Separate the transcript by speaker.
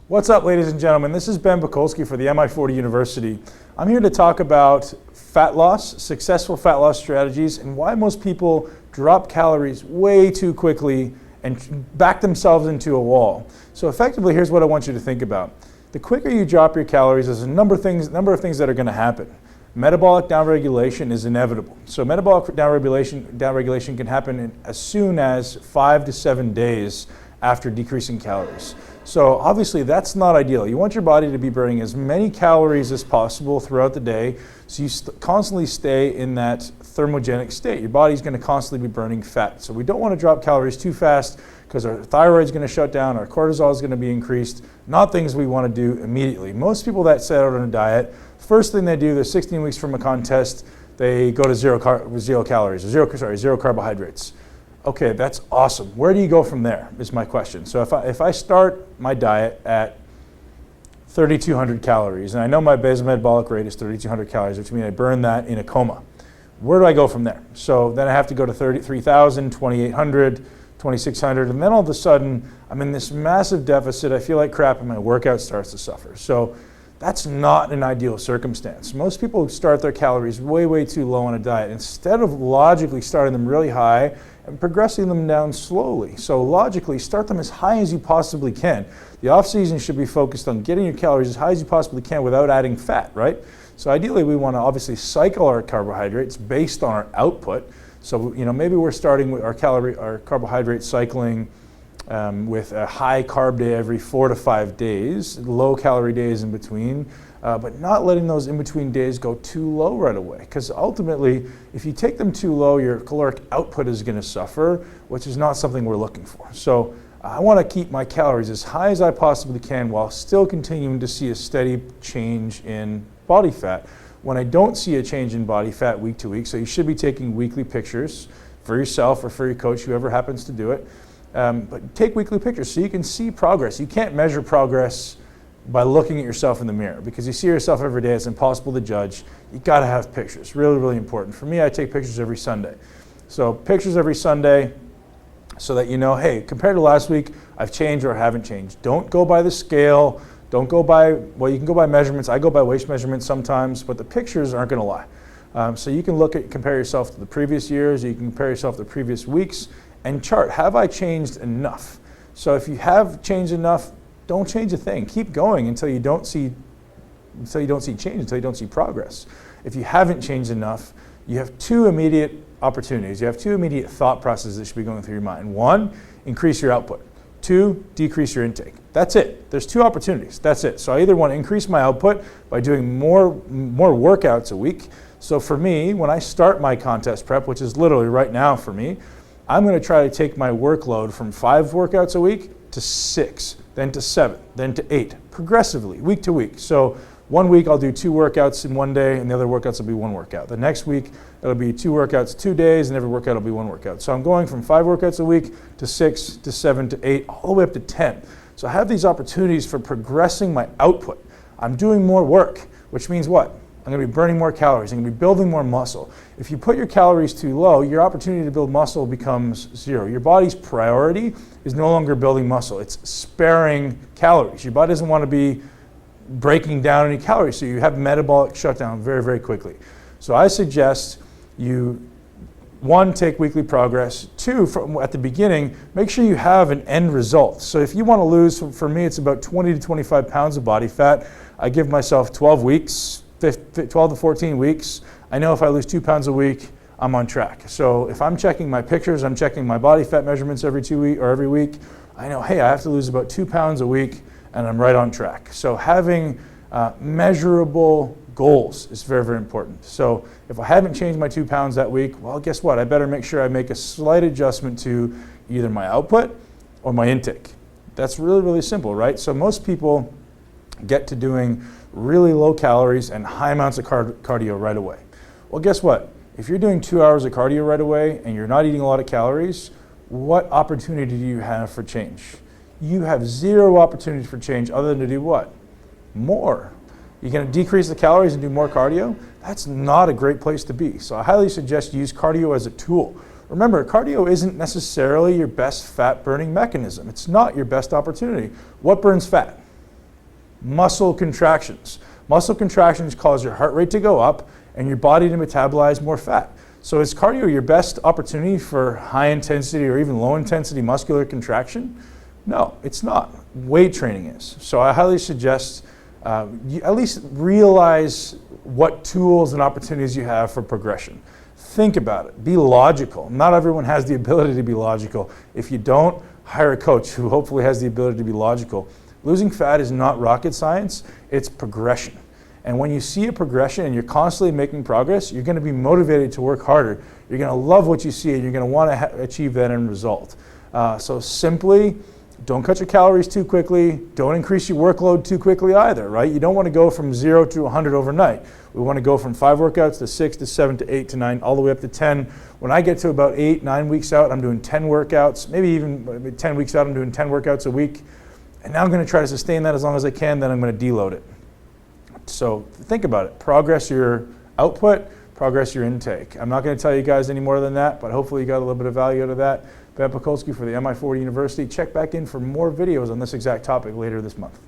Speaker 1: What's up, ladies and gentlemen? This is Ben Pakulski for the Mi40 University. I'm here to talk about fat loss, successful fat loss strategies, and why most people drop calories way too quickly and back themselves into a wall. So effectively, here's what I want you to think about. The quicker you drop your calories, there's a number of things that are going to happen. Metabolic downregulation is inevitable. So metabolic downregulation can happen as soon as 5 to 7 days after decreasing calories. So obviously that's not ideal. You want your body to be burning as many calories as possible throughout the day, so you constantly stay in that thermogenic state. Your body's going to constantly be burning fat. So we don't want to drop calories too fast because our thyroid's going to shut down, our cortisol is going to be increased, not things we want to do immediately. Most people that set out on a diet, first thing they do, they're 16 weeks from a contest, they go to zero carbohydrates. Okay, that's awesome. Where do you go from there is my question. So if I start my diet at 3,200 calories, and I know my basal metabolic rate is 3,200 calories, which means I burn that in a coma. Where do I go from there? So then I have to go to 33,000, 2,800, 2,600, and then all of a sudden I'm in this massive deficit. I feel like crap and my workout starts to suffer. So that's not an ideal circumstance. Most people start their calories way too low on a diet instead of logically starting them really high and progressing them down slowly. So logically, start them as high as you possibly can. The off season should be focused on getting your calories as high as you possibly can without adding fat, right? So ideally, we want to obviously cycle our carbohydrates based on our output. So maybe we're starting with our carbohydrate cycling with a high carb day every 4 to 5 days, low calorie days in between, but not letting those in between days go too low right away. Because ultimately, if you take them too low, your caloric output is going to suffer, which is not something we're looking for. So I want to keep my calories as high as I possibly can while still continuing to see a steady change in body fat. When I don't see a change in body fat week to week, so you should be taking weekly pictures for yourself or for your coach, whoever happens to do it. But take weekly pictures so you can see progress. You can't measure progress by looking at yourself in the mirror because you see yourself every day. It's impossible to judge. You got to have pictures. Really important. For me, I take pictures every Sunday. So pictures every Sunday so that you know, hey, compared to last week, I've changed or I haven't changed. Don't go by the scale. Don't go by, well, you can go by measurements. I go by waist measurements sometimes, but the pictures aren't going to lie. So you can compare yourself to the previous years. You can compare yourself to the previous weeks and chart, have I changed enough? So if you have changed enough, don't change a thing. Keep going until you don't see change, until you don't see progress. If you haven't changed enough, you have two immediate opportunities. You have two immediate thought processes that should be going through your mind. One, increase your output. Two, decrease your intake. That's it. There's two opportunities. That's it. So I either want to increase my output by doing more workouts a week. So for me, when I start my contest prep, which is literally right now for me, I'm going to try to take my workload from 5 workouts a week to 6, then to 7, then to 8, progressively, week to week. So one week I'll do 2 workouts in one day, and the other workouts will be 1 workout. The next week it'll be 2 workouts, 2 days, and every workout will be 1 workout. So I'm going from 5 workouts a week to 6 to 7 to 8, all the way up to 10. So I have these opportunities for progressing my output. I'm doing more work, which means what? I'm going to be burning more calories. I'm going to be building more muscle. If you put your calories too low, your opportunity to build muscle becomes 0. Your body's priority is no longer building muscle. It's sparing calories. Your body doesn't want to be breaking down any calories, so you have metabolic shutdown very quickly. So I suggest you, 1, take weekly progress. 2, at the beginning, make sure you have an end result. So if you want to lose, for me, it's about 20 to 25 pounds of body fat. I give myself 12 weeks. 12 to 14 weeks. I know if I lose 2 pounds a week, I'm on track. So if I'm checking my pictures, I'm checking my body fat measurements every week, I know, hey, I have to lose about 2 pounds a week and I'm right on track. So having measurable goals is very important. So if I haven't changed my 2 pounds that week, well, guess what? I better make sure I make a slight adjustment to either my output or my intake. That's really simple, right? So most people get to doing really low calories and high amounts of cardio right away. Well, guess what? If you're doing 2 hours of cardio right away and you're not eating a lot of calories, what opportunity do you have for change? You have 0 opportunities for change other than to do what? More. You're going to decrease the calories and do more cardio? That's not a great place to be. So I highly suggest you use cardio as a tool. Remember, cardio isn't necessarily your best fat burning mechanism. It's not your best opportunity. What burns fat? Muscle contractions. Muscle contractions cause your heart rate to go up and your body to metabolize more fat. So is cardio your best opportunity for high intensity or even low intensity muscular contraction? No, it's not. Weight training is. So I highly suggest you at least realize what tools and opportunities you have for progression. Think about it. Be logical. Not everyone has the ability to be logical. If you don't, hire a coach who hopefully has the ability to be logical. Losing fat is not rocket science, it's progression. And when you see a progression and you're constantly making progress, you're going to be motivated to work harder. You're going to love what you see and you're going to want to achieve that end result. So simply, don't cut your calories too quickly. Don't increase your workload too quickly either, right? You don't want to go from 0 to 100 overnight. We want to go from 5 workouts to 6 to 7 to 8 to 9, all the way up to 10. When I get to about 8, 9 weeks out, I'm doing 10 workouts. Maybe even 10 weeks out, I'm doing 10 workouts a week. And now I'm going to try to sustain that as long as I can, then I'm going to deload it. So think about it. Progress your output, progress your intake. I'm not going to tell you guys any more than that, but hopefully you got a little bit of value out of that. Ben Pakulski for the Mi40 University. Check back in for more videos on this exact topic later this month.